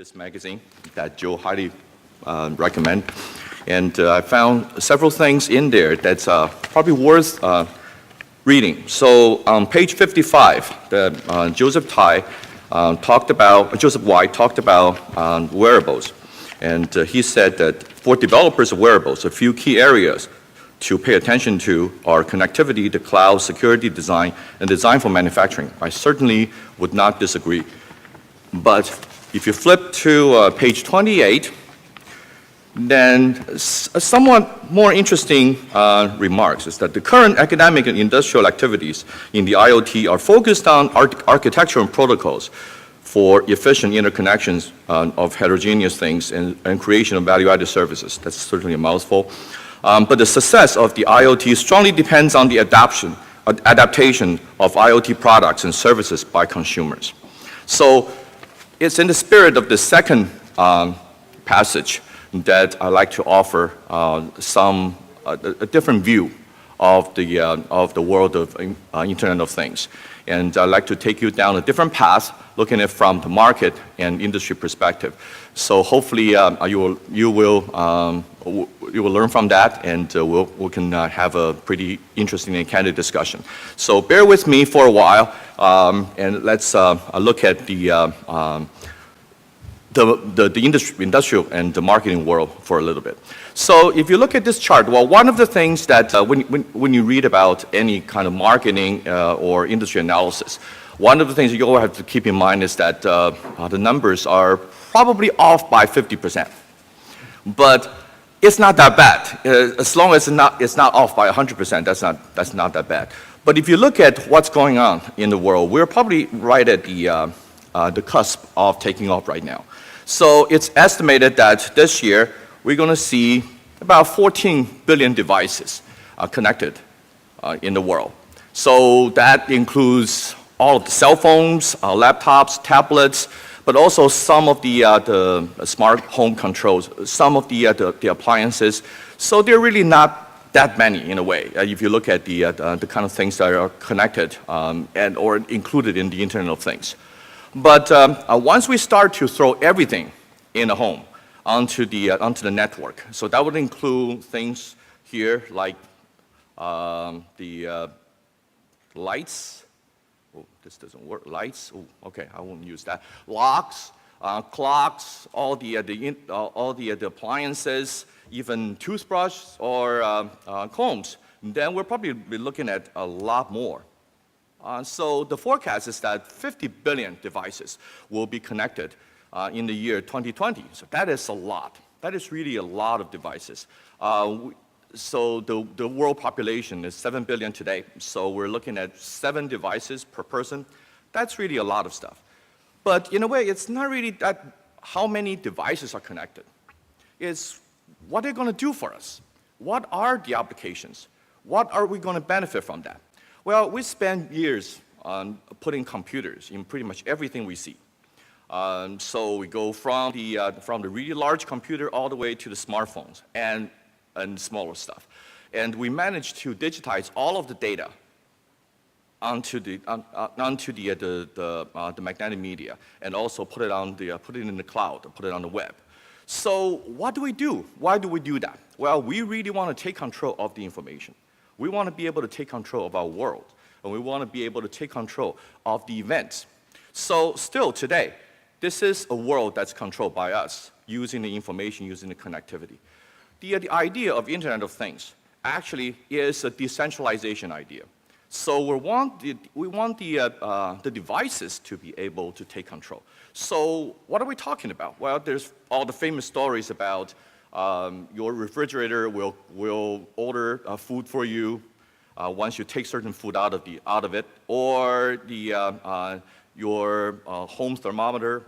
this magazine that Joe highly recommend. And I found several things in there that's probably worth reading. So on page 55, Joseph White talked about wearables. And he said that for developers of wearables, a few key areas to pay attention to are connectivity, the cloud, security, design, and design for manufacturing. I certainly would not disagree. But if you flip to page 28, then a somewhat more interesting remarks is that the current academic and industrial activities in the IoT are focused on architecture and protocols for efficient interconnections of heterogeneous things and creation of value-added services. That's certainly a mouthful. But the success of the IoT strongly depends on the adaptation of IoT products and services by consumers. So it's in the spirit of the second passage that I'd like to offer a different view of the world of Internet of Things. And I'd like to take you down a different path, looking at it from the market and industry perspective. So hopefully you will learn from that, and we can have a pretty interesting and candid discussion. So bear with me for a while, and let's look at the industrial and the marketing world for a little bit. So if you look at this chart, well, one of the things that when you read about any kind of marketing or industry analysis, one of the things you all have to keep in mind is that the numbers are probably off by 50%. But it's not that bad. As long as it's not off by 100%, that's not that bad. But if you look at what's going on in the world, we're probably right at the cusp of taking off right now. So it's estimated that this year we're going to see about 14 billion devices connected in the world. So that includes all of the cell phones, laptops, tablets, but also some of the smart home controls, some of the appliances. So they're really not that many in a way, if you look at the kind of things that are connected or included in the Internet of Things. But once we start to throw everything in a home onto the network, so that would include things here like the lights. Oh, this doesn't work. Lights. Oh, okay, I won't use that. Locks, clocks, all the appliances, even toothbrushes or combs. Then we'll probably be looking at a lot more. So the forecast is that 50 billion devices will be connected in the year 2020. So that is a lot. That is really a lot of devices. So the world population is 7 billion today. So we're looking at 7 devices per person. That's really a lot of stuff. But in a way, it's not really that how many devices are connected. It's what they're going to do for us. What are the applications? What are we going to benefit from that? Well, we spend years on putting computers in pretty much everything we see. So we go from the really large computer all the way to the smartphones and smaller stuff. And we managed to digitize all of the data onto the magnetic media, and also put it in the cloud, put it on the web. So what do we do? Why do we do that? Well, we really want to take control of the information. We want to be able to take control of our world, and we want to be able to take control of the events. So still today, this is a world that's controlled by us, using the information, using the connectivity. The idea of Internet of Things actually is a decentralization idea. So we want the devices to be able to take control. So what are we talking about? Well, there's all the famous stories about your refrigerator will order food for you once you take certain food out of it, or your home thermometer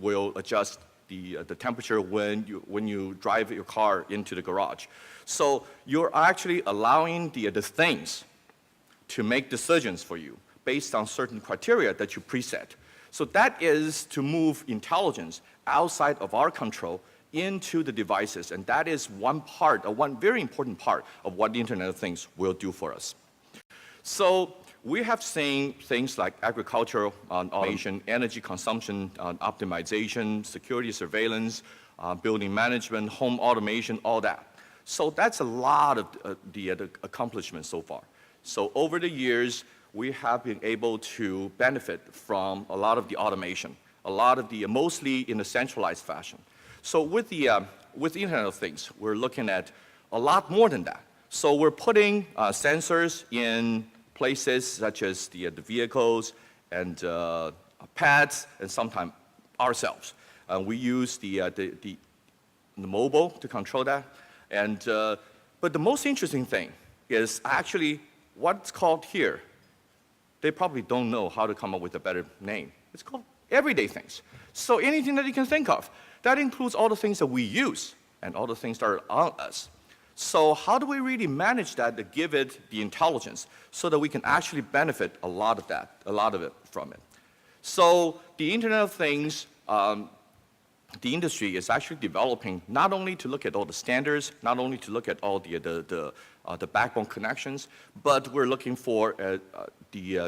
will adjust the temperature when you drive your car into the garage. So you're actually allowing the things to make decisions for you based on certain criteria that you preset. So that is to move intelligence outside of our control into the devices, and that is one very important part of what the Internet of Things will do for us. So we have seen things like agricultural automation, energy consumption optimization, security surveillance, building management, home automation, all that. So that's a lot of the accomplishments so far. So over the years, we have been able to benefit from a lot of the automation, a lot of the, mostly in a centralized fashion. So with the Internet of Things, we're looking at a lot more than that. So we're putting sensors in places such as the vehicles and pads, and sometimes ourselves. We use the mobile to control that. And, but the most interesting thing is actually what's called here. They probably don't know how to come up with a better name. It's called everyday things. So anything that you can think of. That includes all the things that we use and all the things that are on us. So how do we really manage that to give it the intelligence so that we can actually benefit a lot of that, a lot of it from it? So the Internet of Things, the industry is actually developing not only to look at all the standards, not only to look at all the backbone connections, but we're looking for the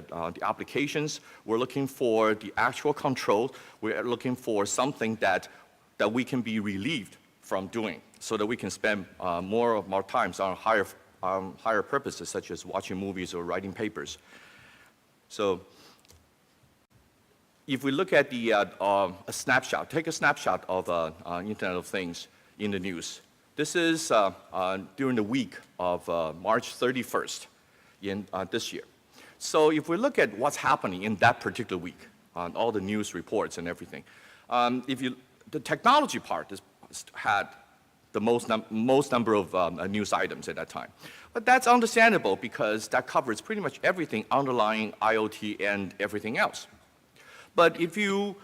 applications. We're looking for the actual control. We're looking for something that we can be relieved from doing, so that we can spend more of our time on higher purposes, such as watching movies or writing papers. So if we look at a snapshot, take a snapshot of Internet of Things in the news. This is during the week of March 31st in this year. So if we look at what's happening in that particular week, on all the news reports and everything, the technology part had the most number of news items at that time. But that's understandable because that covers pretty much everything underlying IoT and everything else. But if you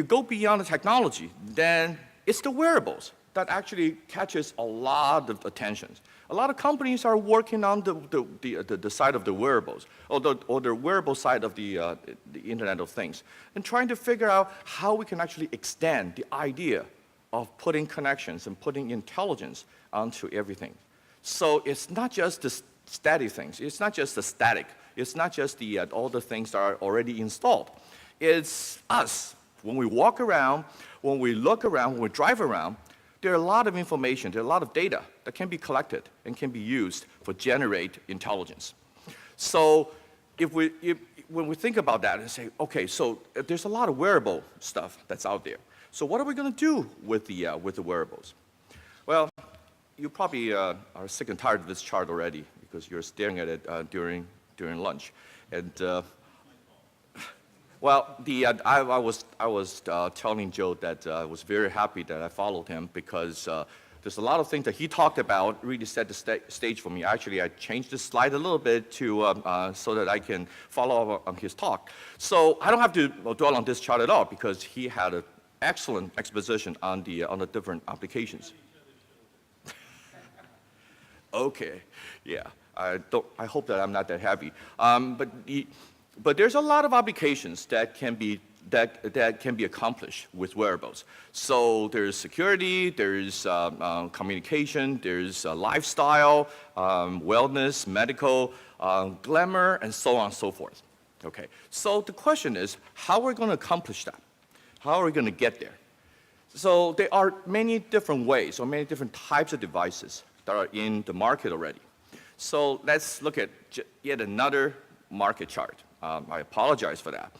go beyond the technology, then it's the wearables that actually catches a lot of attention. A lot of companies are working on the side of the wearables, or the wearable side of the Internet of Things, and trying to figure out how we can actually extend the idea of putting connections and putting intelligence onto everything. So it's not just the static things. It's not just the static. It's not just all the things that are already installed. It's us. When we walk around, when we look around, when we drive around, there are a lot of information, there are a lot of data that can be collected and can be used for generate intelligence. So when we think about that and say, okay, so there's a lot of wearable stuff that's out there. So what are we going to do with the wearables? Well, you probably are sick and tired of this chart already because you're staring at it during lunch. And well, I was telling Joe that I was very happy that I followed him because there's a lot of things that he talked about really set the stage for me. Actually, I changed the slide a little bit to so that I can follow up on his talk. So I don't have to dwell on this chart at all because he had an excellent exposition on the different applications. Okay, yeah. I hope that I'm not that heavy. But there's a lot of applications that can be accomplished with wearables. So there's security, there's communication, there's lifestyle, wellness, medical, glamour, and so on and so forth. Okay. So the question is, how are we going to accomplish that? How are we going to get there? So there are many different ways or many different types of devices that are in the market already. So let's look at yet another market chart. I apologize for that.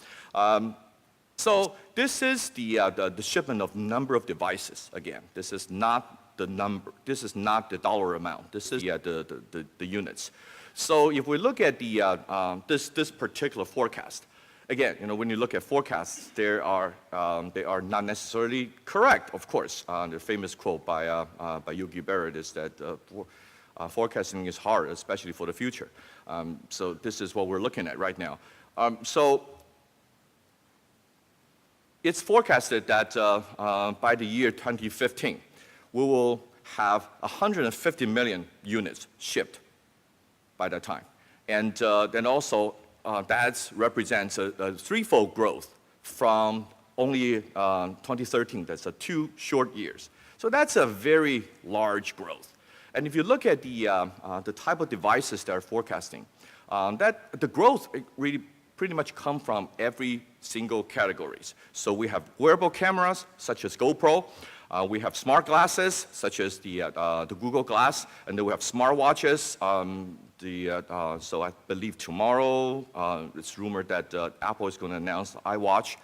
So this is the shipment of number of devices. Again, this is not the number. This is not the dollar amount. This is the units. So if we look at this particular forecast, again, when you look at forecasts, they are not necessarily correct. Of course, the famous quote by Yogi Berra is that forecasting is hard, especially for the future. So this is what we're looking at right now. So it's forecasted that by the year 2015, we will have 150 million units shipped by that time. And then also, that represents a threefold growth from only 2013. That's 2 short years. So that's a very large growth. And if you look at the type of devices that are forecasting, that the growth really pretty much come from every single categories. So we have wearable cameras, such as GoPro. We have smart glasses, such as the Google Glass, and then we have smartwatches. So I believe tomorrow, it's rumored that Apple is going to announce the iWatch.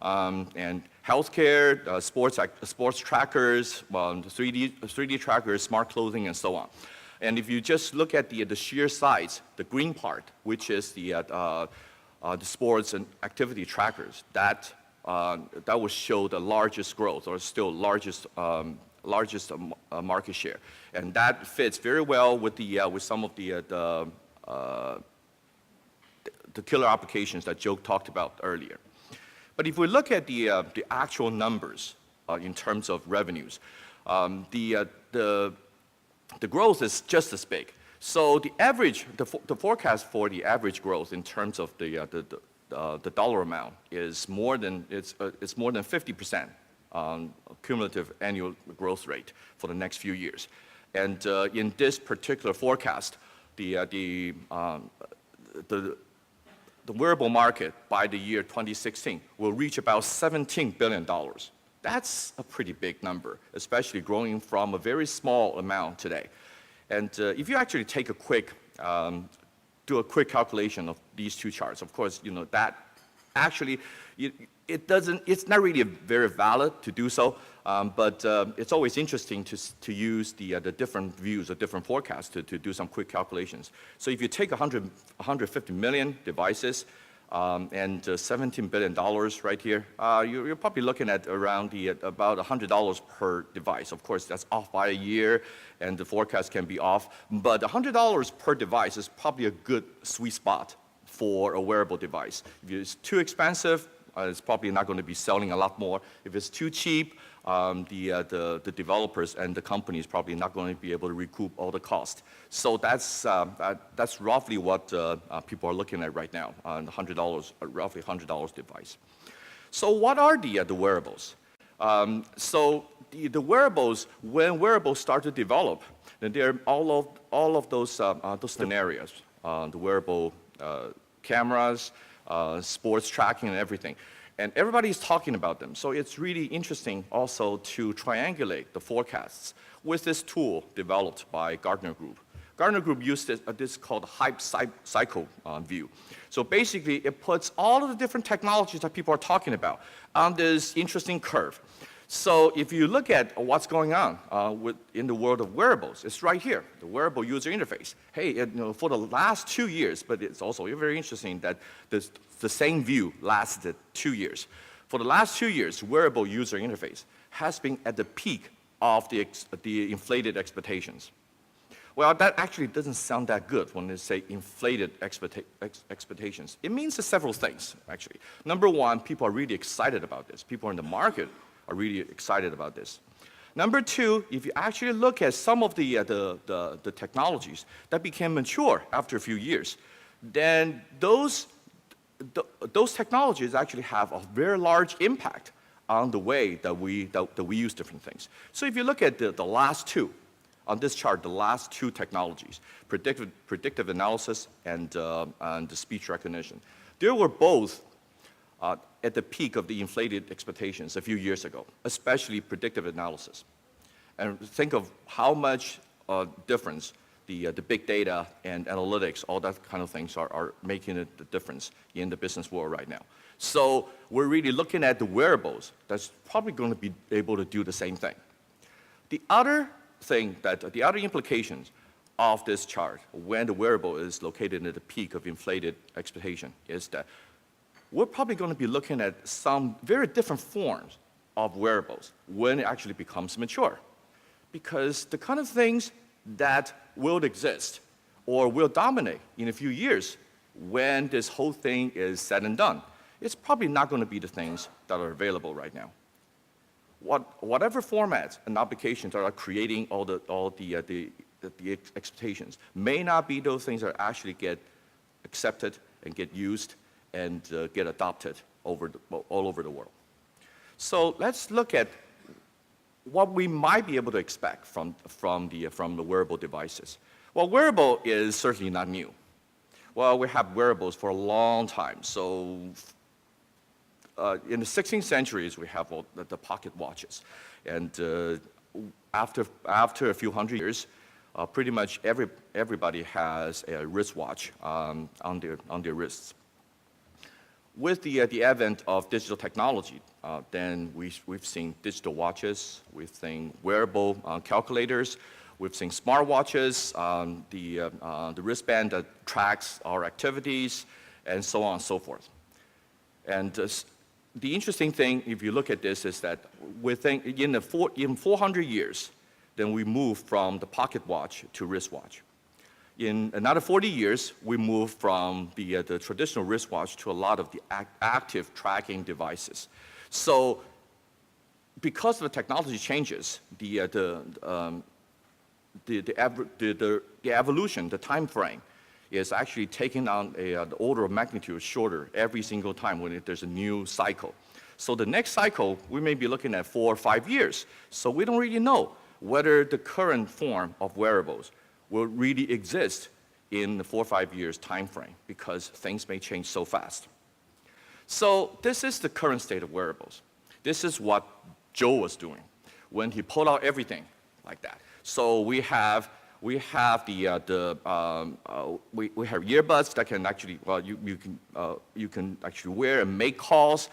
And healthcare, sports trackers, 3D trackers, smart clothing, and so on. And if you just look at the sheer size, the green part, which is the sports and activity trackers, that will show the largest growth, or still largest market share, and that fits very well with some of the killer applications that Joe talked about earlier. But if we look at the actual numbers in terms of revenues, the growth is just as big. So the forecast for the average growth in terms of the dollar amount is more than 50% cumulative annual growth rate for the next few years. And in this particular forecast, the wearable market by the year 2016 will reach about $17 billion. That's a pretty big number, especially growing from a very small amount today. And if you actually take do a quick calculation of these two charts, of course, that actually, it's not really very valid to do so, but it's always interesting to use the different views or different forecasts to do some quick calculations. So if you take 150 million devices and $17 billion right here, you're probably looking at around about $100 per device. Of course, that's off by a year, and the forecast can be off, but $100 per device is probably a good sweet spot for a wearable device. If it's too expensive, it's probably not going to be selling a lot more. If it's too cheap, the developers and the companies probably not going to be able to recoup all the cost. So that's roughly what people are looking at right now, on $100, roughly $100 device. So what are the wearables? So the wearables, when wearables start to develop, then there are all of those scenarios, the wearable cameras, sports tracking, and everything. And everybody's talking about them. So it's really interesting also to triangulate the forecasts with this tool developed by Gartner Group. Gartner Group used this called hype cycle view. So basically, it puts all of the different technologies that people are talking about on this interesting curve. So if you look at what's going on in the world of wearables, it's right here, the wearable user interface. Hey, for the last 2 years, but it's also very interesting that the same view lasted 2 years. For the last 2 years, wearable user interface has been at the peak of the inflated expectations. Well, that actually doesn't sound that good when they say inflated expectations. It means several things, actually. Number one, people are really excited about this. People in the market are really excited about this. Number two, if you actually look at some of the technologies that became mature after a few years, then those technologies actually have a very large impact on the way that we use different things. So if you look at the last two, on this chart, the last two technologies, predictive analysis and the speech recognition, they were both at the peak of the inflated expectations a few years ago, especially predictive analysis. And think of how much difference the big data and analytics, all that kind of things are making a difference in the business world right now. So we're really looking at the wearables that's probably going to be able to do the same thing. The other implications of this chart, when the wearable is located at the peak of inflated expectation, is that we're probably going to be looking at some very different forms of wearables when it actually becomes mature. Because the kind of things that will exist or will dominate in a few years when this whole thing is said and done, it's probably not going to be the things that are available right now. Whatever formats and applications that are creating all the expectations may not be those things that actually get accepted and get used and get adopted all over the world. So let's look at what we might be able to expect from the wearable devices. Well, wearable is certainly not new. Well, we have wearables for a long time. So in the 16th centuries, we have all the pocket watches. And after a few hundred years, pretty much everybody has a wristwatch on their wrists. With the advent of digital technology, then we've seen digital watches, we've seen wearable calculators, we've seen smartwatches, the wristband that tracks our activities, and so on and so forth. And the interesting thing, if you look at this, is that in 400 years, then we move from the pocket watch to wristwatch. In another 40 years, we move from the traditional wristwatch to a lot of the active tracking devices. So because the technology changes, the evolution, the time frame, is actually taking on the order of magnitude shorter every single time when there's a new cycle. So the next cycle, we may be looking at 4 or 5 years. So we don't really know whether the current form of wearables will really exist in the 4 or 5 years time frame, because things may change so fast. So this is the current state of wearables. This is what Joe was doing when he pulled out everything like that. So we have earbuds that can actually, well, you can actually wear and make calls.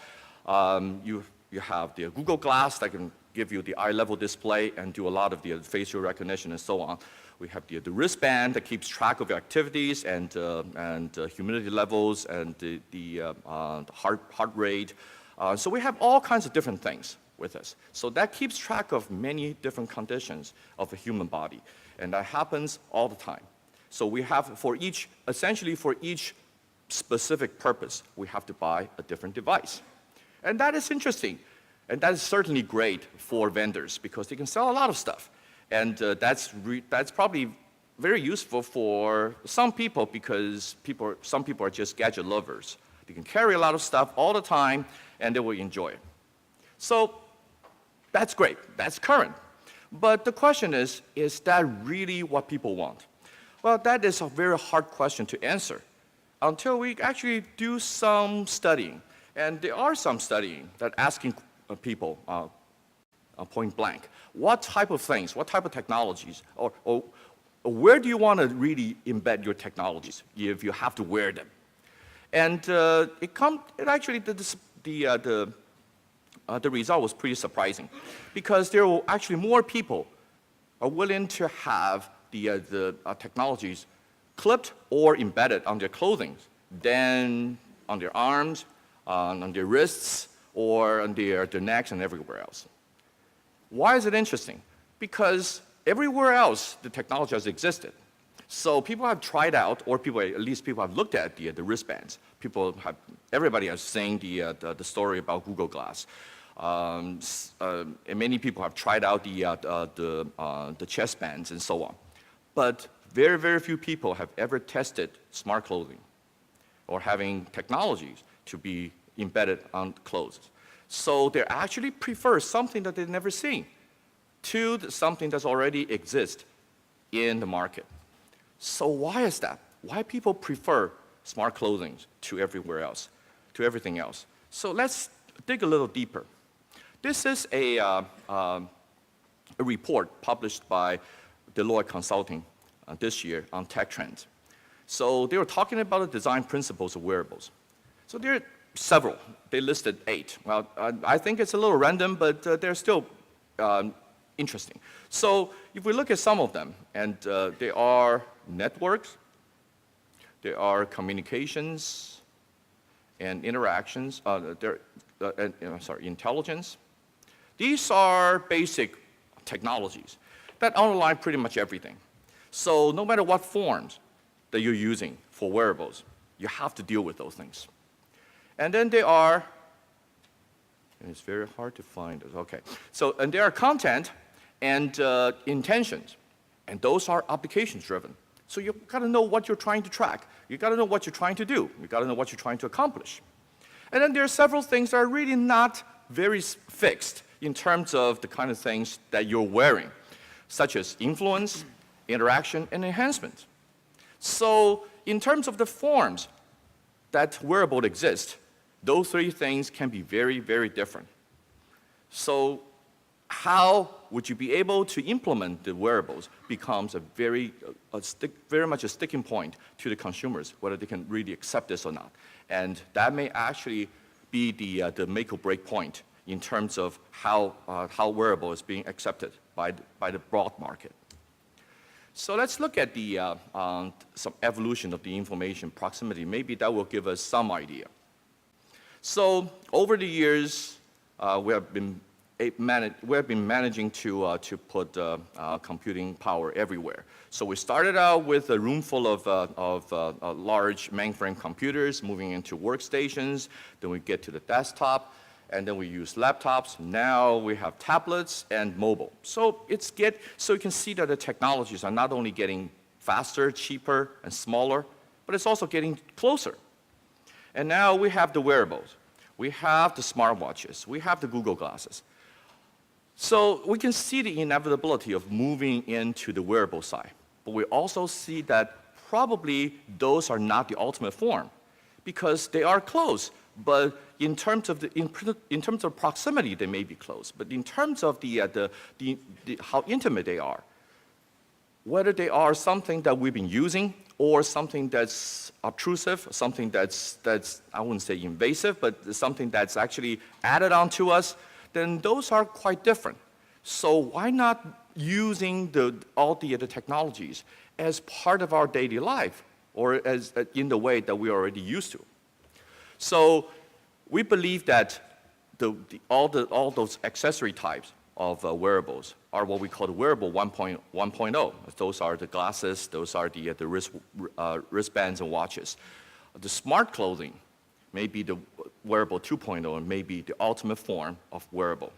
You have the Google Glass that can give you the eye-level display and do a lot of the facial recognition and so on. We have the wristband that keeps track of your activities and humidity levels and the heart rate. So we have all kinds of different things with us. So that keeps track of many different conditions of the human body, and that happens all the time. So we have essentially for each specific purpose, we have to buy a different device. And that is interesting. And that is certainly great for vendors because they can sell a lot of stuff. And that's probably very useful for some people because some people are just gadget lovers. They can carry a lot of stuff all the time and they will enjoy it. So that's great. That's current. But the question is that really what people want? Well, that is a very hard question to answer until we actually do some studying. And there are some studying that asking people point blank, what type of things, what type of technologies, or where do you want to really embed your technologies if you have to wear them? And the result was pretty surprising because there were actually more people are willing to have the technologies clipped or embedded on their clothing than on their arms, on their wrists, or on their necks and everywhere else. Why is it interesting? Because everywhere else the technology has existed. So people have tried out, or at least people have looked at the wristbands. Everybody has seen the story about Google Glass. And many people have tried out the chest bands and so on. But very, very few people have ever tested smart clothing or having technologies to be embedded on clothes. So they actually prefer something that they've never seen to something that's already exists in the market. So why is that? Why people prefer smart clothing to everywhere else, to everything else? So let's dig a little deeper. This is a report published by Deloitte Consulting this year on tech trends. So they were talking about the design principles of wearables. So there are several. They listed 8. Well, I think it's a little random, but they're still interesting. So if we look at some of them, and they are networks, there are communications and interactions, intelligence. These are basic technologies that underlie pretty much everything. So no matter what forms that you're using for wearables, you have to deal with those things. And then there are, and it's very hard to find, okay. So, and there are content and intentions, and those are applications driven. So you've got to know what you're trying to track. You've got to know what you're trying to do. You've got to know what you're trying to accomplish. And then there are several things that are really not very fixed. in terms of the kind of things that you're wearing, such as influence, interaction, and enhancement. So in terms of the forms that wearable exist, those three things can be very, very different. So how would you be able to implement the wearables becomes very much a sticking point to the consumers, whether they can really accept this or not. And that may actually be the make or break point in terms of how wearable is being accepted by the broad market. So let's look at some evolution of the information proximity. Maybe that will give us some idea. So over the years, we have been managing to put computing power everywhere. So we started out with a room full of large mainframe computers, moving into workstations. Then we get to the desktop, and then we use laptops. Now we have tablets and mobile. So you can see that the technologies are not only getting faster, cheaper, and smaller, but it's also getting closer. And now we have the wearables. We have the smartwatches. We have the Google glasses. So we can see the inevitability of moving into the wearable side. But we also see that probably those are not the ultimate form because they are close. But in terms of proximity, they may be close. But in terms of how intimate they are, whether they are something that we've been using or something that's obtrusive, something that's I wouldn't say invasive, but something that's actually added on to us, then those are quite different. So why not using all the other technologies as part of our daily life or as in the way that we're already used to? So we believe that all those accessory types of wearables are what we call the wearable 1.0. Those are the glasses, those are the wristbands and watches. The smart clothing may be the wearable 2.0 and may be the ultimate form of wearable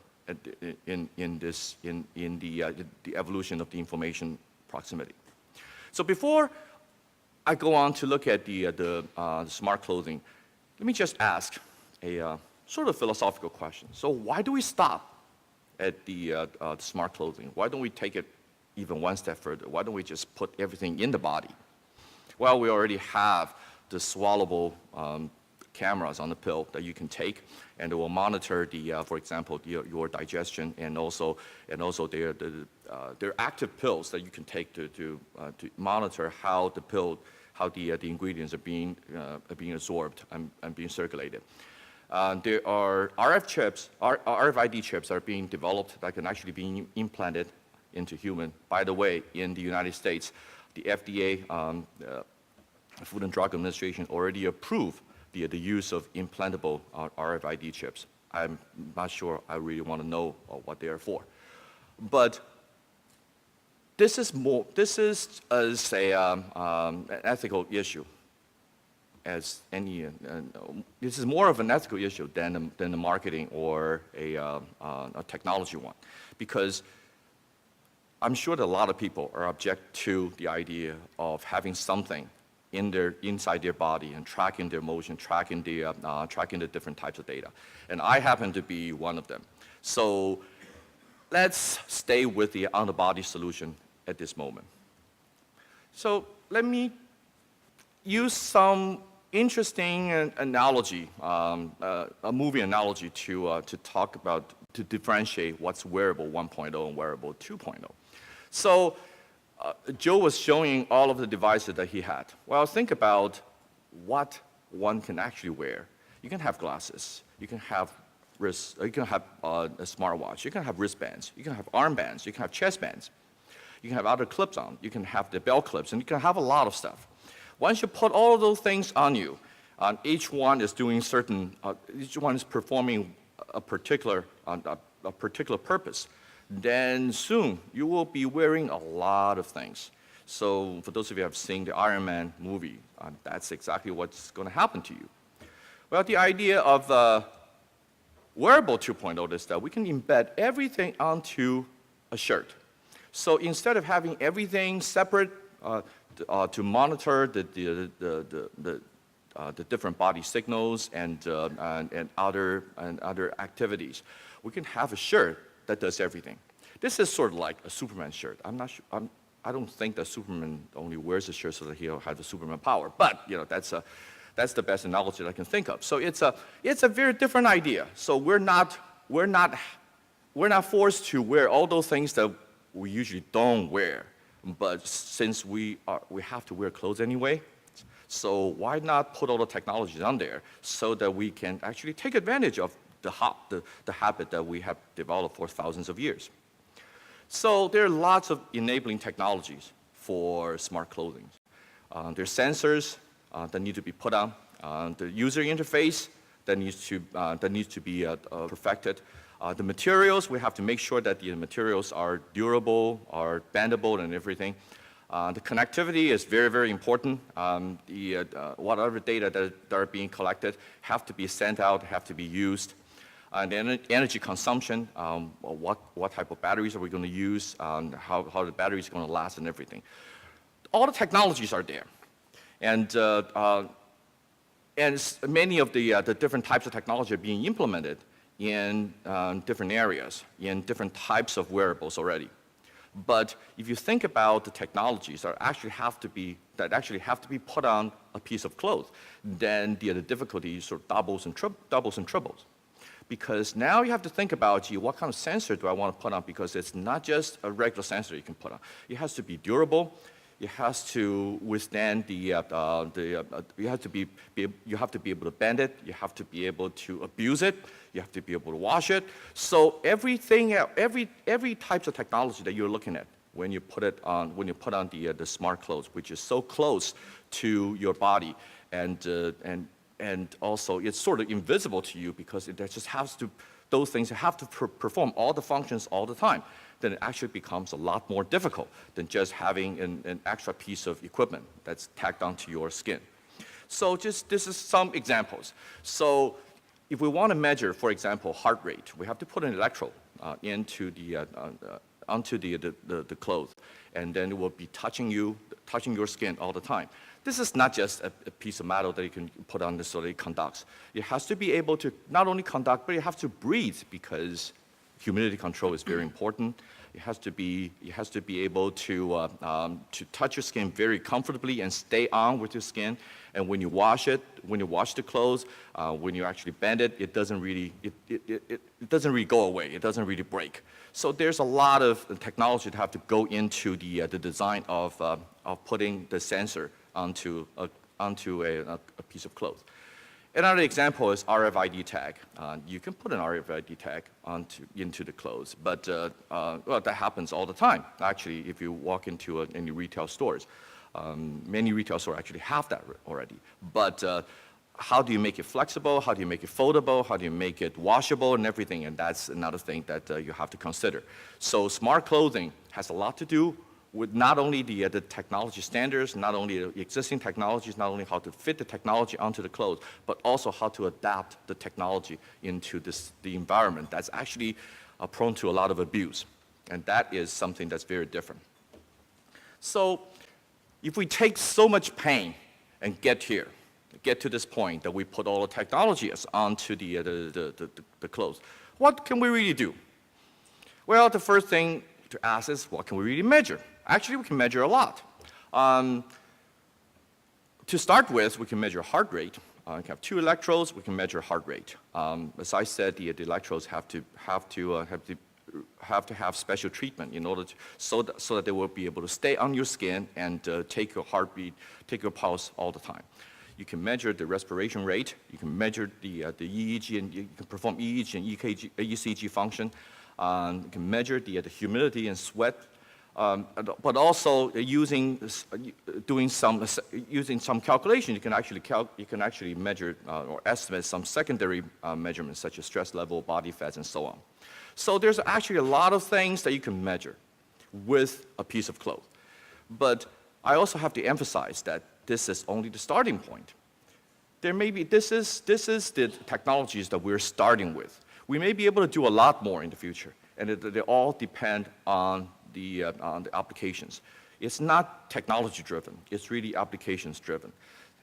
in the evolution of the information proximity. So before I go on to look at the smart clothing, let me just ask a sort of philosophical question. So why do we stop at the smart clothing? Why don't we take it even one step further? Why don't we just put everything in the body? Well, we already have the swallowable cameras on the pill that you can take, and it will monitor for example, your digestion, and also they're active pills that you can take to monitor how the ingredients are being absorbed and being circulated. There are RFID chips are being developed that can actually be implanted into human. By the way, in the United States, the FDA, Food and Drug Administration, already approved the use of implantable RFID chips. I'm not sure I really want to know what they are for. But this is an ethical issue. This is more of an ethical issue than the marketing or a technology one, because I'm sure that a lot of people are object to the idea of having something inside their body and tracking their motion, tracking the different types of data, and I happen to be one of them. So let's stay with the on-the-body solution at this moment. So let me use some interesting analogy, a movie analogy to differentiate what's wearable 1.0 and wearable 2.0. So Joe was showing all of the devices that he had. Well, think about what one can actually wear. You can have glasses, you can have a smartwatch, you can have wristbands, you can have armbands, you can have chest bands, you can have other clips on, you can have the belt clips, and you can have a lot of stuff. Once you put all of those things on you, each one is each one is performing a particular purpose, then soon you will be wearing a lot of things. So for those of you who have seen the Iron Man movie, that's exactly what's going to happen to you. Well, the idea of wearable 2.0 is that we can embed everything onto a shirt. So instead of having everything separate to monitor the different body signals and other activities, we can have a shirt that does everything. This is sort of like a Superman shirt. I'm not sure, I don't think that Superman only wears a shirt so that he'll have the Superman power, but that's the best analogy that I can think of. So it's a very different idea. So we're not forced to wear all those things that we usually don't wear. But since we have to wear clothes anyway, so why not put all the technologies on there so that we can actually take advantage of the habit that we have developed for thousands of years. So there are lots of enabling technologies for smart clothing. There's sensors that need to be put on, the user interface that needs to be perfected. The materials, we have to make sure that the materials are durable, are bendable and everything. The connectivity is very, very important. Whatever data that are being collected have to be sent out, have to be used. And then energy consumption, what type of batteries are we going to use, how the battery is going to last and everything. All the technologies are there. And many of the different types of technology are being implemented in different areas, in different types of wearables already. But if you think about the technologies that actually have to be put on a piece of cloth, then the difficulty sort of doubles and triples. Because now you have to think about, gee, what kind of sensor do I want to put on? Because it's not just a regular sensor you can put on. It has to be durable. It has to withstand you have to be able to bend it. You have to be able to abuse it. You have to be able to wash it. So every types of technology that you're looking at when you put on the smart clothes, which is so close to your body, and also it's sort of invisible to you because those things have to perform all the functions all the time. Then it actually becomes a lot more difficult than just having an extra piece of equipment that's tacked onto your skin. So this is some examples. So if we want to measure, for example, heart rate, we have to put an electrode onto the clothes, and then it will be touching your skin all the time. This is not just a piece of metal that you can put on this so that it conducts. It has to be able to not only conduct, but it has to breathe because humidity control is very important. It has to be able to touch your skin very comfortably and stay on with your skin. And when you wash the clothes, when you actually bend it, it doesn't really go away. It doesn't really break. So there's a lot of technology that have to go into the design of putting the sensor onto a piece of cloth. Another example is RFID tag. You can put an RFID tag into the clothes, but well, that happens all the time. Actually, if you walk into any retail stores, many retail stores actually have that already. But how do you make it flexible? How do you make it foldable? How do you make it washable and everything? And that's another thing that you have to consider. So smart clothing has a lot to do with not only the technology standards, not only the existing technologies, not only how to fit the technology onto the clothes, but also how to adapt the technology into the environment that's actually prone to a lot of abuse. And that is something that's very different. So if we take so much pain and get to this point that we put all the technologies onto the clothes, what can we really do? Well, the first thing to ask is, what can we really measure? Actually, we can measure a lot. To start with, we can measure heart rate. We have two electrodes. We can measure heart rate. As I said, the electrodes have to have special treatment in order to so that they will be able to stay on your skin and take your heartbeat, take your pulse all the time. You can measure the respiration rate. You can measure the EEG, and you can perform EEG and ECG function. You can measure the humidity and sweat, but also using some calculation, you can actually measure or estimate some secondary measurements such as stress level, body fats, and so on. So there's actually a lot of things that you can measure with a piece of cloth. But I also have to emphasize that this is only the starting point. This is the technologies that we're starting with. We may be able to do a lot more in the future, and they all depend on the applications. It's not technology-driven. It's really applications-driven.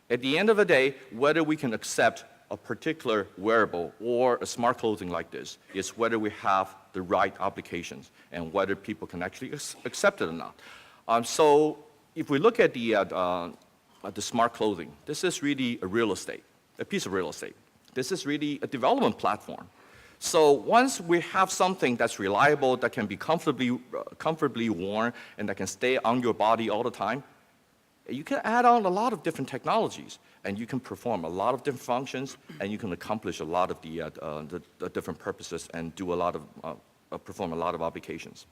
At the end of the day, whether we can accept a particular wearable or a smart clothing like this is whether we have the right applications and whether people can actually accept it or not. So if we look at the smart clothing, this is really a real estate, a piece of real estate. This is really a development platform. So once we have something that's reliable, that can be comfortably worn, and that can stay on your body all the time, you can add on a lot of different technologies, and you can perform a lot of different functions, and you can accomplish a lot of the different purposes and do a lot of, perform a lot of applications.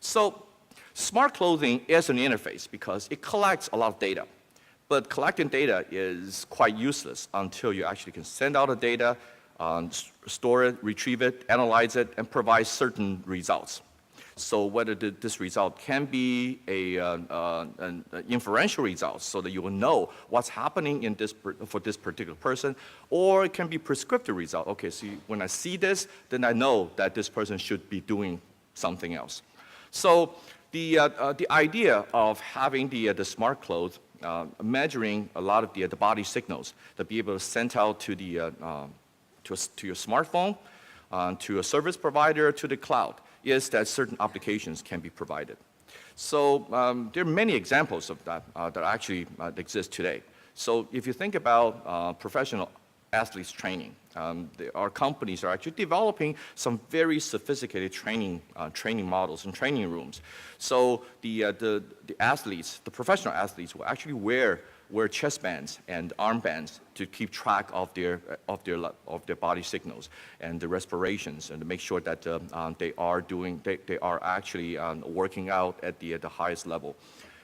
So smart clothing is an interface because it collects a lot of data. But collecting data is quite useless until you actually can send out the data, store it, retrieve it, analyze it, and provide certain results. So whether this result can be an inferential result so that you will know what's happening in for this particular person, or it can be prescriptive result. Okay, so when I see this, then I know that this person should be doing something else. So the idea of having the smart clothes measuring a lot of the body signals to be able to send out to to your smartphone, to a service provider, to the cloud, is that certain applications can be provided. So there are many examples of that that actually exist today. So if you think about professional athletes training, our companies are actually developing some very sophisticated training models and training rooms. So the athletes, the professional athletes, will actually wear chest bands and arm bands to keep track of their body signals and the respirations, and to make sure that they are actually working out at the highest level.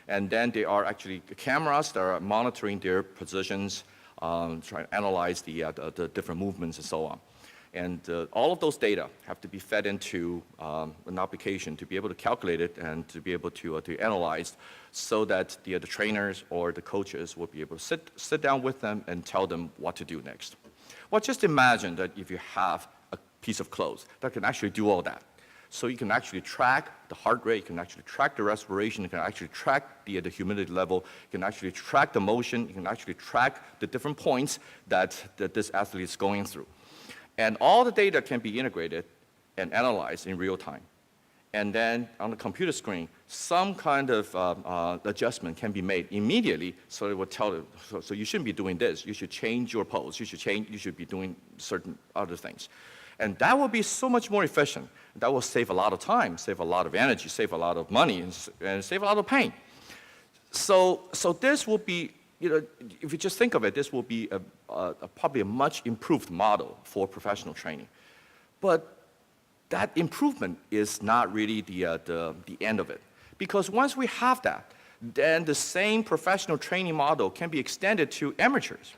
And then there are actually cameras that are monitoring their positions, trying to analyze the different movements and so on. And all of those data have to be fed into an application to be able to calculate it and to be able to analyze, so that the trainers or the coaches will be able to sit down with them and tell them what to do next. Well, just imagine that if you have a piece of clothes that can actually do all that. So you can actually track the heart rate, you can actually track the respiration, you can actually track the humidity level, you can actually track the motion, you can actually track the different points that this athlete is going through. And all the data can be integrated and analyzed in real time. And then on the computer screen, some kind of adjustment can be made immediately, so it will tell you, so you shouldn't be doing this, you should change your pose, you should be doing certain other things. And that will be so much more efficient. That will save a lot of time, save a lot of energy, save a lot of money, and save a lot of pain. So this will be, if you just think of it, this will be probably a much improved model for professional training. But that improvement is not really the end of it. Because once we have that, then the same professional training model can be extended to amateurs.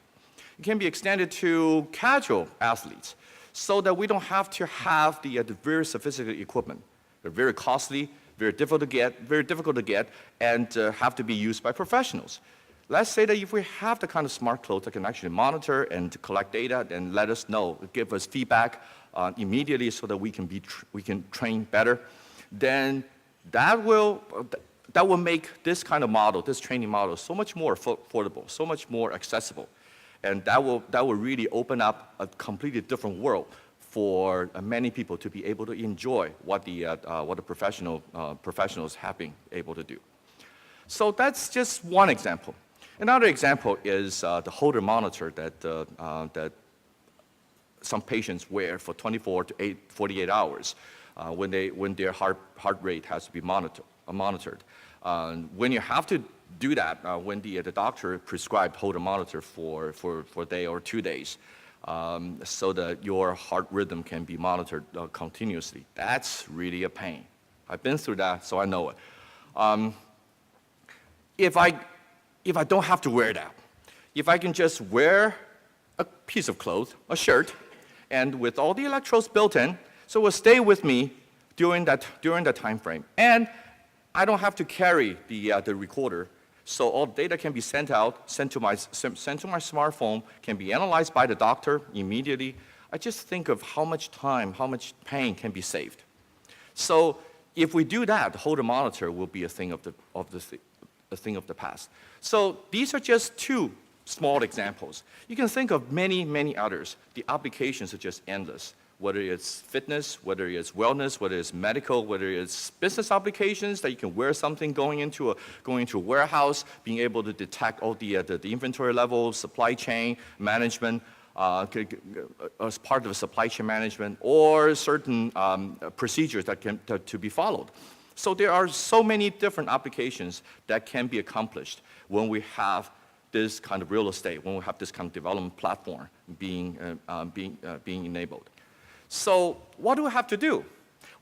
It can be extended to casual athletes, so that we don't have to have the very sophisticated equipment. They're very costly, very difficult to get, and have to be used by professionals. Let's say that if we have the kind of smart clothes that can actually monitor and collect data and let us know, give us feedback immediately so that we can train better, then that will make this kind of model, this training model, so much more affordable, so much more accessible. And that will really open up a completely different world for many people to be able to enjoy what the professionals have been able to do. So that's just one example. Another example is the holder monitor that some patients wear for 24 to 48 hours when their heart rate has to be monitored. When you have to do that, when the doctor prescribed holder monitor for a day or 2 days, so that your heart rhythm can be monitored continuously. That's really a pain. I've been through that, so I know it. If I don't have to wear that, if I can just wear a piece of clothes, a shirt, and with all the electrodes built in, so it will stay with me during that time frame, and I don't have to carry the recorder. So all data can be sent to my smartphone, can be analyzed by the doctor immediately. I just think of how much time, how much pain can be saved. So if we do that, the holder monitor will be a thing of the past. So these are just two small examples. You can think of many, many others. The applications are just endless, whether it's fitness, whether it's wellness, whether it's medical, whether it's business applications that you can wear something going into a warehouse, being able to detect all the inventory levels, supply chain management, as part of supply chain management, or certain procedures that can to be followed. So there are so many different applications that can be accomplished when we have this kind of real estate, when we have this kind of development platform being enabled. So what do we have to do?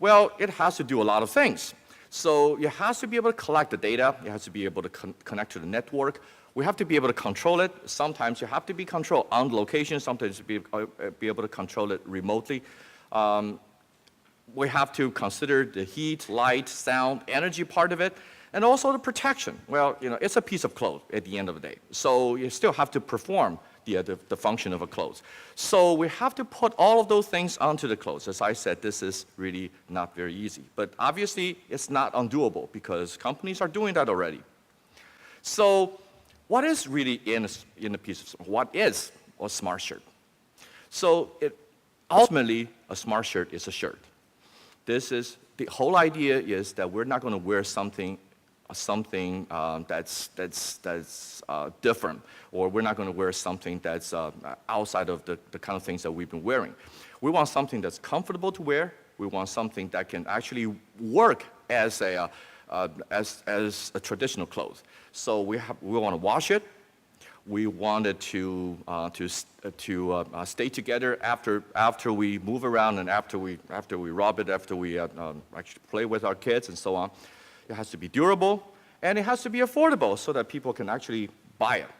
Well, it has to do a lot of things. So it has to be able to collect the data. It has to be able to connect to the network. We have to be able to control it. Sometimes you have to be controlled on location. Sometimes be able to control it remotely. We have to consider the heat, light, sound, energy part of it, and also the protection. Well, it's a piece of cloth at the end of the day. So you still have to perform the function of a clothes. So we have to put all of those things onto the clothes. As I said, this is really not very easy. But obviously, it's not undoable because companies are doing that already. So what is really in a piece of, what is a smart shirt? So ultimately, a smart shirt is a shirt. The whole idea is that we're not going to wear something that's different, or we're not going to wear something that's outside of the kind of things that we've been wearing. We want something that's comfortable to wear. We want something that can actually work as a traditional clothes. So we want to wash it. We want it to stay together after we move around and after we rub it, after we actually play with our kids and so on. It has to be durable, and it has to be affordable so that people can actually buy it.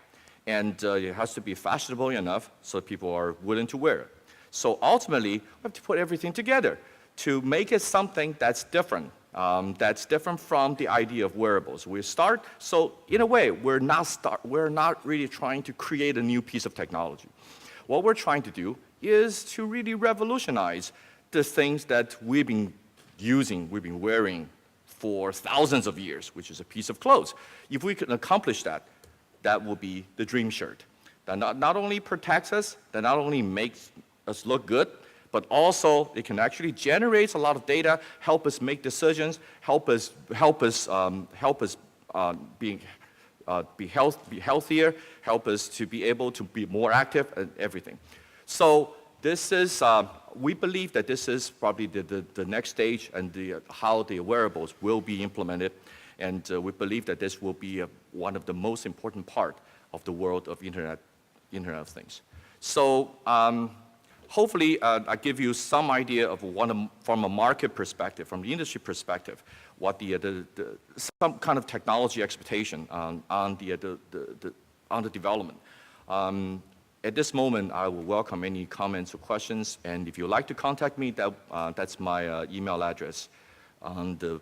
And it has to be fashionable enough so that people are willing to wear it. So ultimately, we have to put everything together to make it something that's different from the idea of wearables. So in a way, we're not really trying to create a new piece of technology. What we're trying to do is to really revolutionize the things that we've been wearing for thousands of years, which is a piece of clothes. If we can accomplish that, that will be the dream shirt. That not only protects us, that not only makes us look good, but also it can actually generate a lot of data, help us make decisions, help us be healthier, help us to be able to be more active and everything. So this is, we believe that this is probably the next stage and how the wearables will be implemented. And we believe that this will be one of the most important part of the world of Internet of Things. So hopefully I give you some idea of from a market perspective, from the industry perspective, what some kind of technology expectation on the development. At this moment, I will welcome any comments or questions, and if you'd like to contact me, that's my email address on the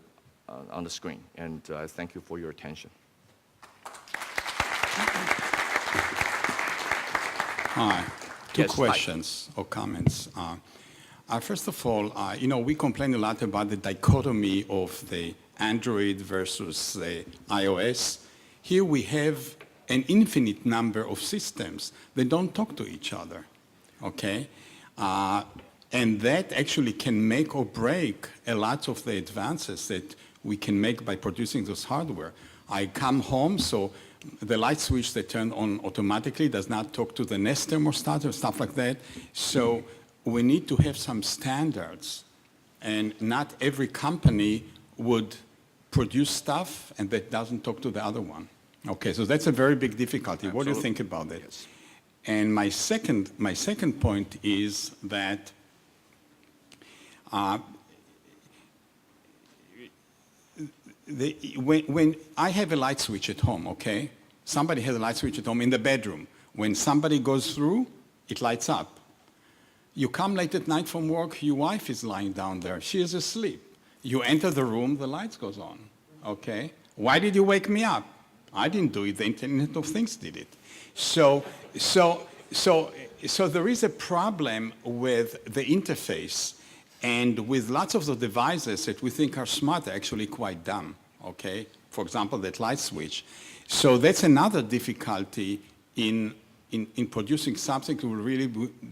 screen, and I thank you for your attention. Hi. Two Yes, questions or comments. First of all, we complain a lot about the dichotomy of the Android versus the iOS. Here we have an infinite number of systems that don't talk to each other, okay? And that actually can make or break a lot of the advances that we can make by producing this hardware. I come home, so the light switch that turned on automatically does not talk to the Nest thermostat or stuff like that. So we need to have some standards, and not every company would produce stuff and that doesn't talk to the other one. Okay, so that's a very big difficulty. Absolutely. What do you think about that? Yes. And my second point is that when I have a light switch at home, okay? Somebody has a light switch at home in the bedroom. When somebody goes through, it lights up. You come late at night from work, your wife is lying down there. She is asleep. You enter the room, the lights goes on, okay? Why did you wake me up? I didn't do it, the Internet of Things did it. So there is a problem with the interface, and with lots of the devices that we think are smart, they're actually quite dumb, okay? For example, that light switch. So that's another difficulty in producing something that will really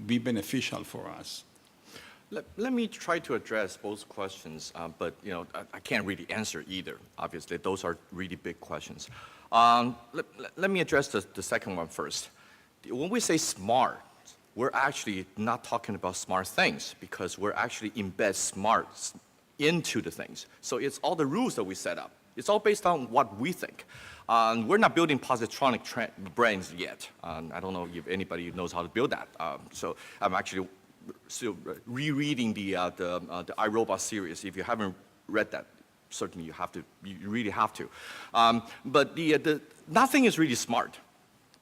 be beneficial for us? Let me try to address both questions, but I can't really answer either. Obviously, those are really big questions. Let me address the second one first. When we say smart, we're actually not talking about smart things because we're actually embed smarts into the things. So it's all the rules that we set up. It's all based on what we think. We're not building positronic brains yet. I don't know if anybody knows how to build that. So I'm actually still rereading the iRobot series. If you haven't read that, certainly you really have to. But nothing is really smart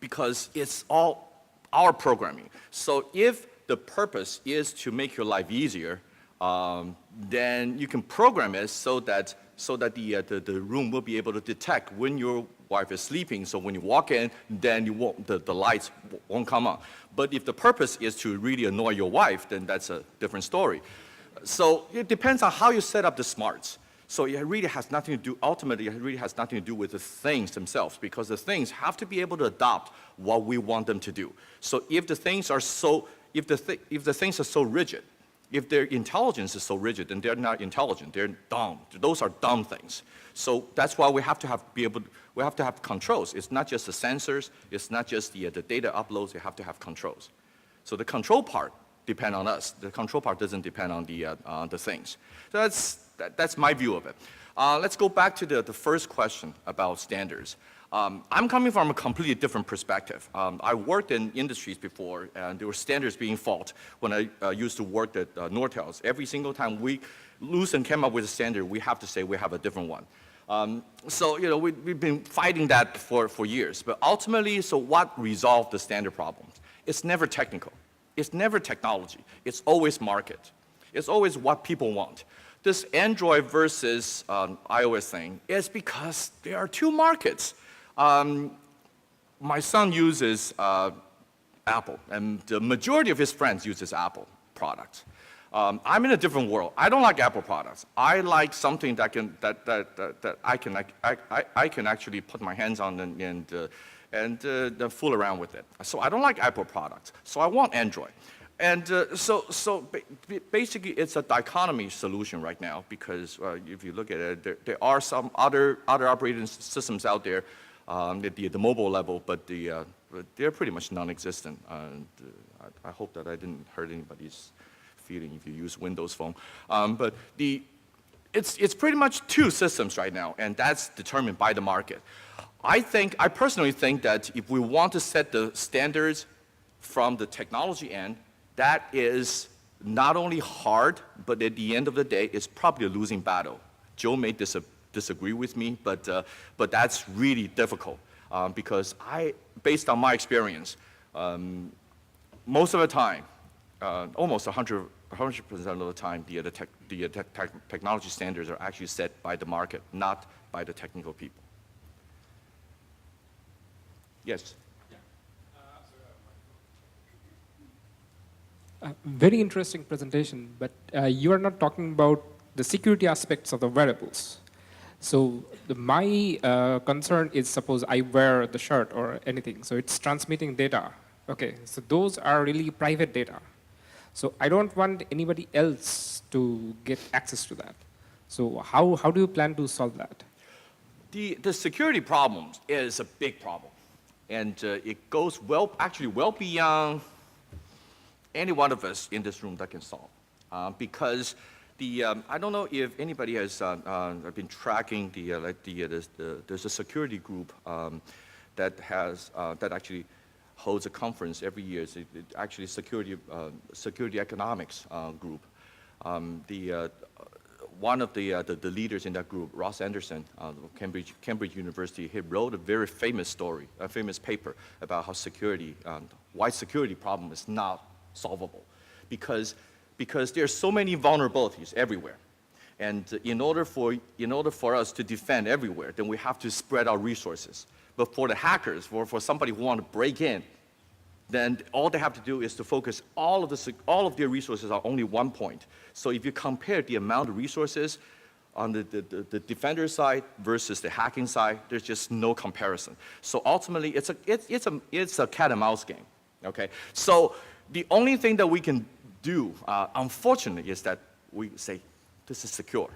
because it's all our programming. So if the purpose is to make your life easier, then you can program it so that the room will be able to detect when your wife is sleeping. So when you walk in, then the lights won't come on. But if the purpose is to really annoy your wife, then that's a different story. So it depends on how you set up the smarts. So it really has nothing to do, ultimately, it really has nothing to do with the things themselves because the things have to be able to adopt what we want them to do. So if the things are so, if the things are so rigid, if their intelligence is so rigid, then they're not intelligent, they're dumb. Those are dumb things. So that's why we have to have controls. It's not just the sensors, it's not just the data uploads, you have to have controls. So the control part depends on us. The control part doesn't depend on the things. So that's my view of it. Let's go back to the first question about standards. I'm coming from a completely different perspective. I worked in industries before, and there were standards being fought when I used to work at Nortel's. Every single time Lucent came up with a standard, we have to say we have a different one. So we've been fighting that for years. But ultimately, so what resolved the standard problems? It's never technical. It's never technology. It's always market. It's always what people want. This Android versus iOS thing is because there are two markets. My son uses Apple, and the majority of his friends uses Apple products. I'm in a different world. I don't like Apple products. I like something that I can actually put my hands on and fool around with it. So I don't like Apple products. So I want Android. And so basically, it's a dichotomy solution right now because if you look at it, there are some other operating systems out there at the mobile level, but they're pretty much non-existent. I hope that I didn't hurt anybody's feeling if you use Windows Phone. But it's pretty much two systems right now, and that's determined by the market. I personally think that if we want to set the standards from the technology end, that is not only hard, but at the end of the day, it's probably a losing battle. Joe may disagree with me, but that's really difficult because based on my experience, most of the time, almost 100% of the time, the technology standards are actually set by the market, not by the technical people. Yes? Very interesting presentation, but you are not talking about the security aspects of the wearables. So my concern is, suppose I wear the shirt or anything, so it's transmitting data. Okay, so those are really private data. So I don't want anybody else to get access to that. So how do you plan to solve that? The security problem is a big problem, and it goes actually well beyond any one of us in this room that can solve. Because I don't know if anybody has been tracking there's a security group that actually holds a conference every year. It's actually security economics group. One of the leaders in that group, Ross Anderson, Cambridge University, he wrote a very famous story, a famous paper about how why security problem is not solvable, because there's so many vulnerabilities everywhere, and in order for us to defend everywhere, then we have to spread our resources. But for the hackers, for somebody who want to break in, then all they have to do is to focus all of their resources on only one point. So if you compare the amount of resources on the defender side versus the hacking side, there's just no comparison. So ultimately, it's a cat and mouse game. Okay. So the only thing that we can do, unfortunately, is that we say this is secure.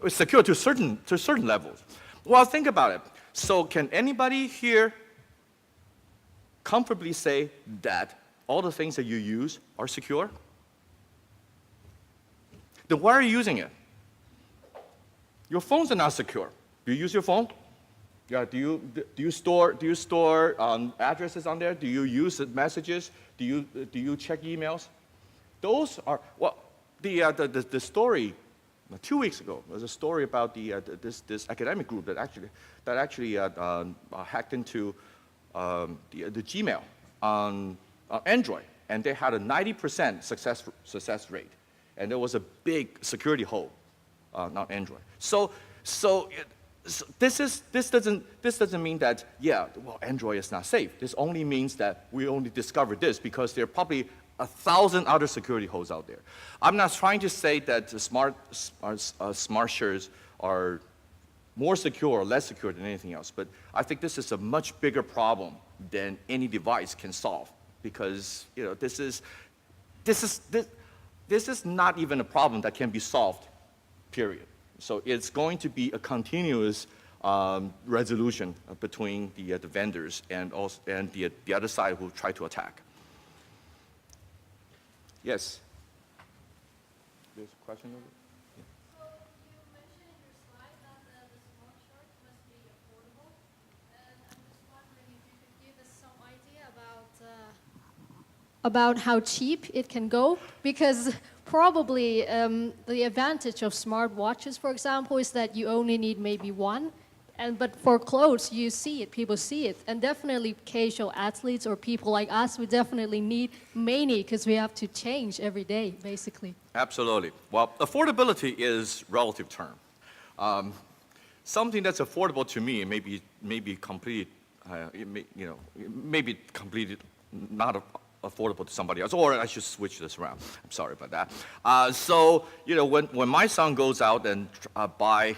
It's secure to certain levels. Well, think about it. So can anybody here comfortably say that all the things that you use are secure? Then why are you using it? Your phones are not secure. Do you use your phone? Yeah. Do you store addresses on there? Do you use the messages? Do you check emails? Those are the story. 2 weeks ago, there was a story about this academic group that actually hacked into the Gmail on Android, and they had a 90% success rate, and there was a big security hole on Android. So this doesn't mean that Android is not safe. This only means that we only discovered this because there are probably 1,000 other security holes out there. I'm not trying to say that the smart shirts are more secure or less secure than anything else, but I think this is a much bigger problem than any device can solve, because this is not even a problem that can be solved, period. So it's going to be a continuous resolution between the vendors and the other side who try to attack. Yes. There's a question over there? So you mentioned in your slide that the smart short must be affordable, and I'm just wondering if you could give us some idea about how cheap it can go, because probably the advantage of smart watches, for example, is that you only need maybe one. But for clothes, you see it, people see it. And definitely casual athletes or people like us, we definitely need many because we have to change every day, basically. Absolutely. Well, affordability is relative term. Something that's affordable to me may be completely not affordable to somebody else. Or I should switch this around. I'm sorry about that. So when my son goes out and buy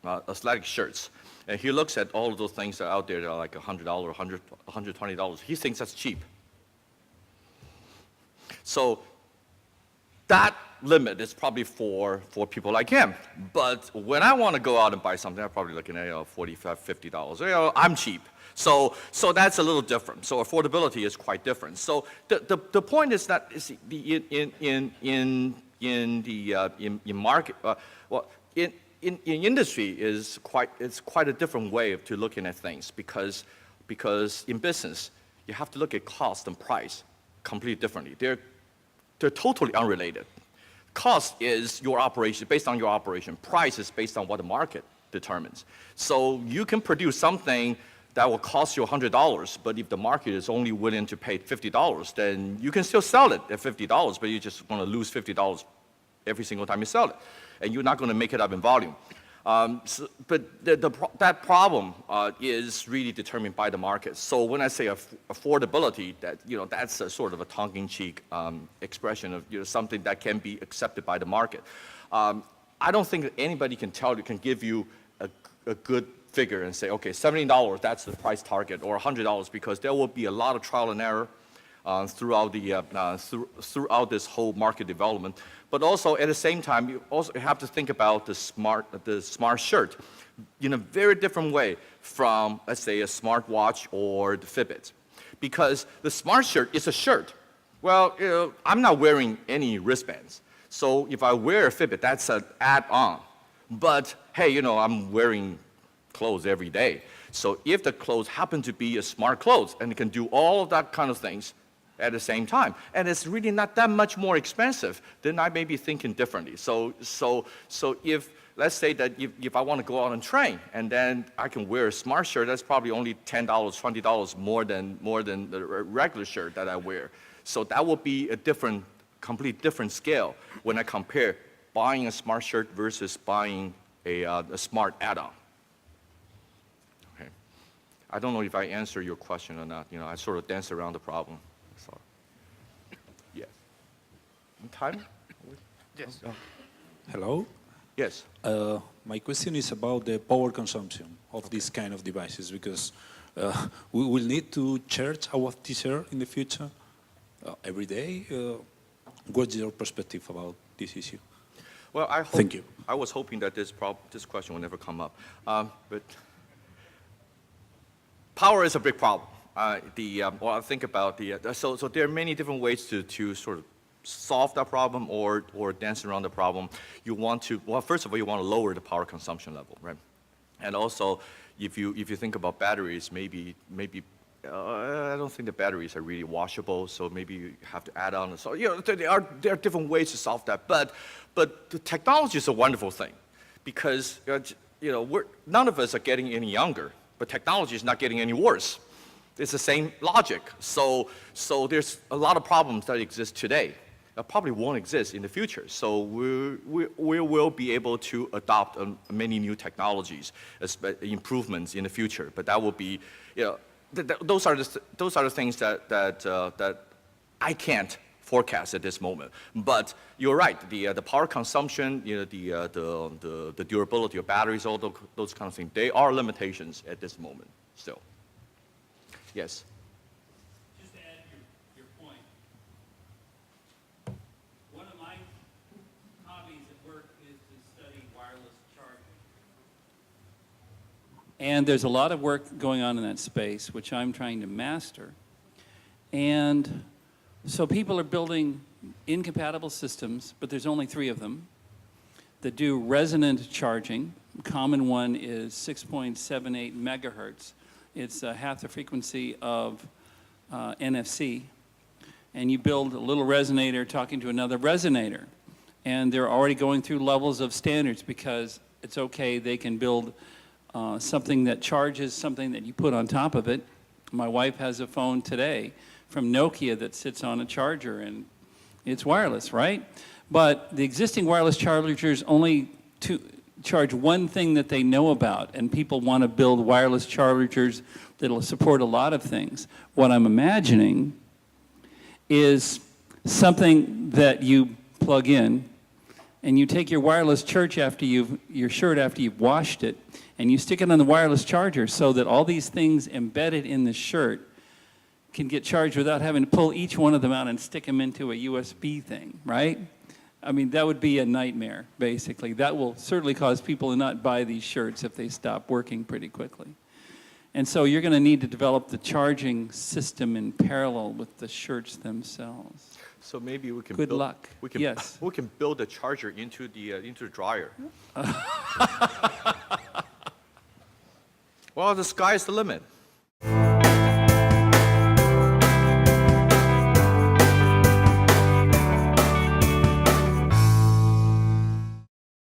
athletic shirts, and he looks at all of those things that are out there that are like $100, $120, he thinks that's cheap. So that limit is probably for people like him. But when I want to go out and buy something, I'm probably looking at $45, $50. I'm cheap. So that's a little different. So affordability is quite different. So the point is that in market, in industry it's quite a different way to looking at things, because in business you have to look at cost and price completely differently. They're totally unrelated. Cost is your operation, based on your operation. Price is based on what the market determines. So you can produce something that will cost you $100, but if the market is only willing to pay $50, then you can still sell it at $50, but you just want to lose $50 every single time you sell it, and you're not going to make it up in volume. But that problem is really determined by the market. So when I say affordability, that's a sort of a tongue-in-cheek expression of something that can be accepted by the market. I don't think that anybody can give you a good figure and say, okay, $70, that's the price target, or $100, because there will be a lot of trial and error throughout this whole market development. But also at the same time, you also have to think about the smart shirt in a very different way from, let's say, a smart watch or the Fitbit, because the smart shirt is a shirt. Well, I'm not wearing any wristbands, so if I wear a Fitbit, that's an add-on. But hey, I'm wearing clothes every day. So if the clothes happen to be a smart clothes and it can do all of that kind of things at the same time, and it's really not that much more expensive, then I may be thinking differently. So if, let's say that if I want to go out and train, and then I can wear a smart shirt, that's probably only $10, $20 more than the regular shirt that I wear. So that will be a complete different scale when I compare buying a smart shirt versus buying a smart add-on. Okay. I don't know if I answered your question or not. I sort of dance around the problem. Sorry. Yes. In time? Yes. Hello. Yes. My question is about the power consumption of these kind of devices, because we will need to charge our T-shirt in the future every day. What's your perspective about this issue? Well, Thank you. I was hoping that this question would never come up. But power is a big problem. Well, I think about so there are many different ways to sort of solve that problem or dance around the problem. You want to, well, first of all, you want to lower the power consumption level, right? And also, if you think about batteries, maybe I don't think the batteries are really washable, so maybe you have to add on. So there are different ways to solve that. But the technology is a wonderful thing, because none of us are getting any younger, but technology is not getting any worse. It's the same logic. So there's a lot of problems that exist today that probably won't exist in the future. So we will be able to adopt many new technologies, improvements in the future. But that will be, those are the things that I can't forecast at this moment. But you're right. The power consumption, the durability of batteries, all those kind of things, they are limitations at this moment still. Yes. Just to add your point, one of my hobbies at work is to study wireless charging. And there's a lot of work going on in that space, which I'm trying to master. And so people are building incompatible systems, but there's only 3 of them that do resonant charging. A common one is 6.78 megahertz. It's half the frequency of NFC. And you build a little resonator talking to another resonator. And they're already going through levels of standards, because it's okay, they can build something that charges something that you put on top of it. My wife has a phone today from Nokia that sits on a charger, and it's wireless, right? But the existing wireless chargers only charge one thing that they know about, and people want to build wireless chargers that'll support a lot of things. What I'm imagining is something that you plug in, and you take your wireless shirt after you've washed it, and you stick it on the wireless charger so that all these things embedded in the shirt can get charged without having to pull each one of them out and stick them into a USB thing, right? I mean, that would be a nightmare, basically. That will certainly cause people to not buy these shirts if they stop working pretty quickly. And so you're going to need to develop the charging system in parallel with the shirts themselves. So maybe we can Good luck. We can, Yes. we can build a charger into the dryer. Well, the sky is the limit.